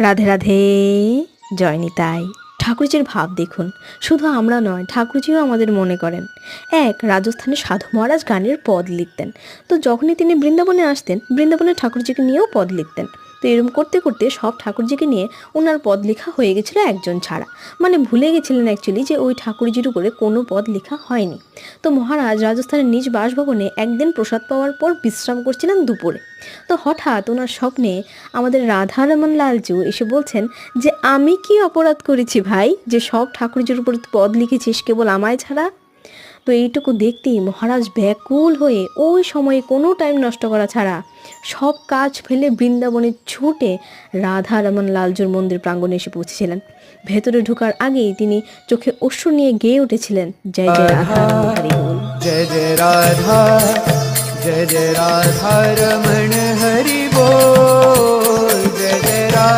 রাধে রাধে, জয় নিতাই। ঠাকুরজির ভাব দেখুন, শুধু আমরা নয়, ঠাকুরজিও আমাদের মনে করেন। রাজস্থানে সাধু মহারাজ গানের পদ লিখতেন, তো যখনই তিনি বৃন্দাবনে আসতেন, বৃন্দাবনে ঠাকুরজিকে নিয়েও পদ লিখতেন। তো এরম করতে করতে সব ঠাকুরজিকে নিয়ে ওনার পদ লেখা হয়ে গেছিলো একজন ছাড়া, মানে ভুলে গেছিলেন অ্যাকচুয়ালি যে ওই ঠাকুরজির উপরে কোনো পদ লেখা হয়নি। তো মহারাজ রাজস্থানের নিজ বাসভবনে একদিন প্রসাদ পাওয়ার পর বিশ্রাম করছিলেন দুপুরে। তো হঠাৎ ওনার স্বপ্নে আমাদের রাধারমন লালজু এসে বলছেন যে আমি কি অপরাধ করেছি ভাই, যে সব ঠাকুরজির উপর পদ লিখেছিস কেবল আমায় ছাড়া। তো এইটুকু দেখতেই মহারাজ ব্যাকুল হয়ে ওই সময়ে কোনো টাইম নষ্ট করা ছাড়া সব কাজ ফেলে বৃন্দাবনে ছুটে রাধারমন লালজুর মন্দির প্রাঙ্গণে এসে পৌঁছেছিলেন। ভেতরে ঢোকার আগেই তিনি চোখে অশ্রু নিয়ে গেয়ে উঠেছিলেন, জয় জয় রাধা হরি বল, জয় জয় রাধা, জয় জয় রাধা রমণ হরি বল।